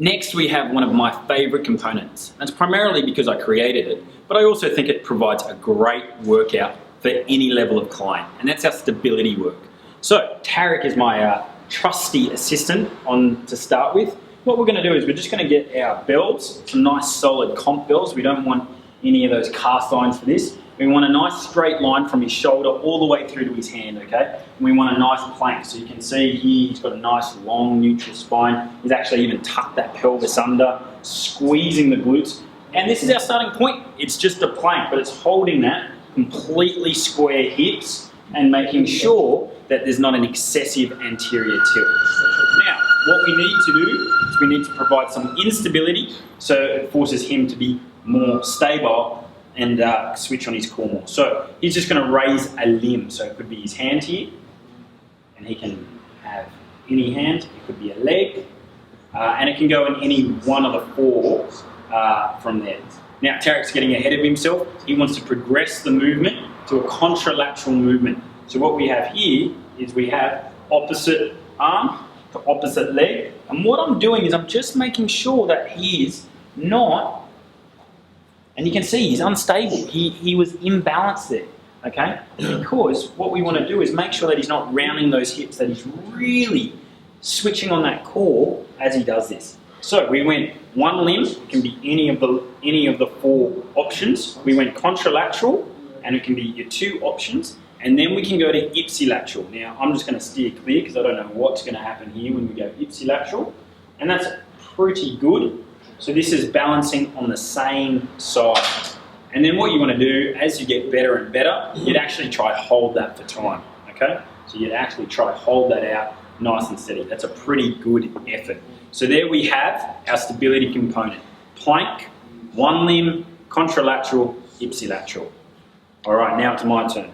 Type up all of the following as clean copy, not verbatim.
Next, we have one of my favorite components. That's primarily because I created it, but I also think it provides a great workout for any level of client, and that's our stability work. So Tarek is my trusty assistant to start with. What we're going to do is we're just going to get our bells, some nice solid comp bells. We don't want any of those cast irons for this. We want a nice straight line from his shoulder all the way through to his hand, okay? And we want a nice plank. So you can see here he's got a nice long neutral spine. He's actually even tucked that pelvis under, squeezing the glutes. And this is our starting point. It's just a plank, but it's holding that completely square hips and making sure that there's not an excessive anterior tilt. Now, what we need to do is we need to provide some instability so it forces him to be more stable and switch on his core more. So he's just going to raise a limb. So it could be his hand here, and he can have any hand. It could be a leg, and it can go in any one of the four from there. Now Tarek's getting ahead of himself. He wants to progress the movement to a contralateral movement. So what we have here is we have opposite arm to opposite leg. And what I'm doing is I'm just making sure that he is not, and you can see he's unstable. He was imbalanced there, okay? Because what we want to do is make sure that he's not rounding those hips, that he's really switching on that core as he does this. So we went one limb, it can be any of the four options. We went contralateral, and it can be your two options. And then we can go to ipsilateral. Now, I'm just going to steer clear because I don't know what's going to happen here when we go ipsilateral. And that's pretty good. So this is balancing on the same side. And then what you want to do, as you get better and better, you'd actually try hold that for time, okay? So you'd actually try hold that out nice and steady. That's a pretty good effort. So there we have our stability component. Plank, one limb, contralateral, ipsilateral. All right, now it's my turn.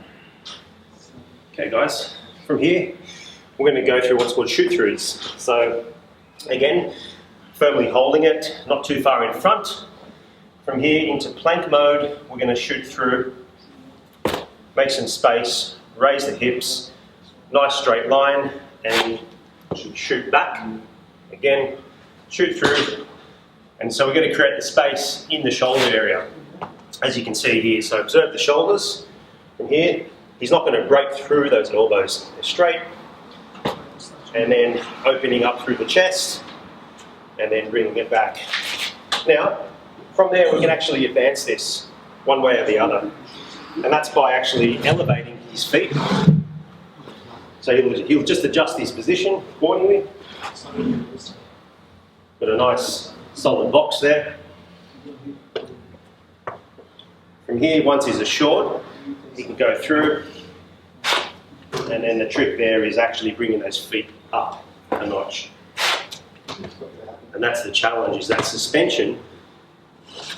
Okay guys, from here we're going to go through what's called shoot-throughs. So again, firmly holding it, not too far in front. From here into plank mode, we're going to shoot through, make some space, raise the hips, nice straight line, and shoot back. Again, shoot through, and so we're going to create the space in the shoulder area, as you can see here. So observe the shoulders from here. He's not going to break through those elbows. They're straight, and then opening up through the chest, and then bringing it back. Now, from there we can actually advance this one way or the other, and that's by actually elevating his feet. So he'll just adjust his position accordingly. Got a nice solid box there. From here, once he's assured, he can go through, and then the trick there is actually bringing those feet up a notch. And that's the challenge, is that suspension,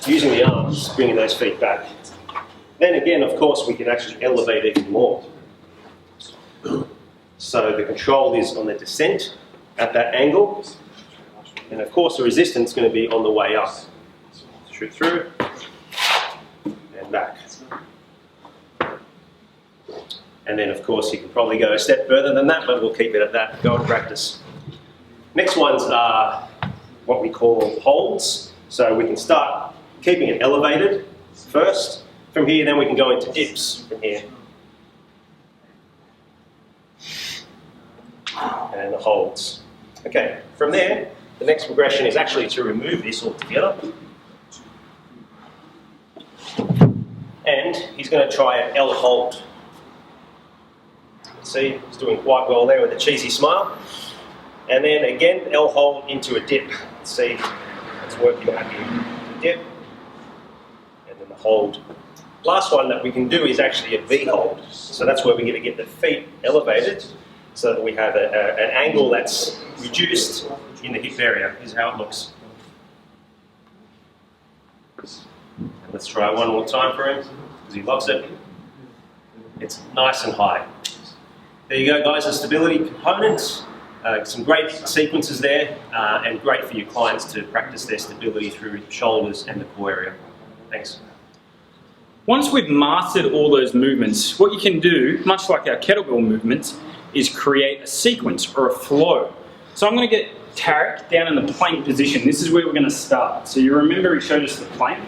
using the arms, bringing those feet back. Then again, of course, we can actually elevate even more. So the control is on the descent at that angle, and of course the resistance is going to be on the way up. Shoot through, and back. And then of course you can probably go a step further than that, but we'll keep it at that. Go and practice. Next ones are what we call holds. So we can start keeping it elevated first. From here, then we can go into dips from here. And the holds. Okay, from there, the next progression is actually to remove this altogether. And he's going to try an L hold. See, he's doing quite well there with a cheesy smile. And then again, L hold into a dip. See, it's working happy. Dip, and then the hold. Last one that we can do is actually a V hold. So that's where we're going to get the feet elevated so that we have an angle that's reduced in the hip area. Here's how it looks. And let's try one more time for him, because he loves it. It's nice and high. There you go, guys, the stability components. Some great sequences there, and great for your clients to practice their stability through the shoulders and the core area. Thanks. Once we've mastered all those movements, what you can do, much like our kettlebell movements, is create a sequence or a flow. So I'm going to get Tarek down in the plank position. This is where we're going to start. So you remember he showed us the plank.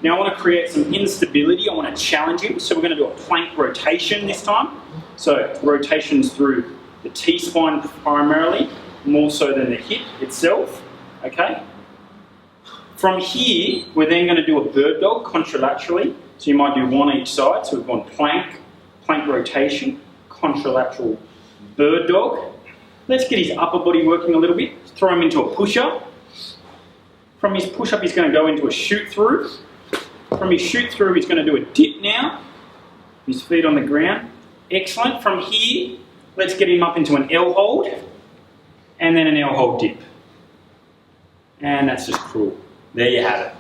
Now I want to create some instability. I want to challenge him. So we're going to do a plank rotation this time. So rotations through the T-spine primarily, more so than the hip itself. Okay. From here, we're then going to do a bird dog contralaterally. So you might do one each side. So we've gone plank, plank rotation, contralateral bird dog. Let's get his upper body working a little bit. Throw him into a push-up. From his push-up, he's going to go into a shoot-through. From his shoot-through, he's going to do a dip now. His feet on the ground. Excellent. From here, let's get him up into an L hold. And then an L hold dip. And that's just cruel. There you have it.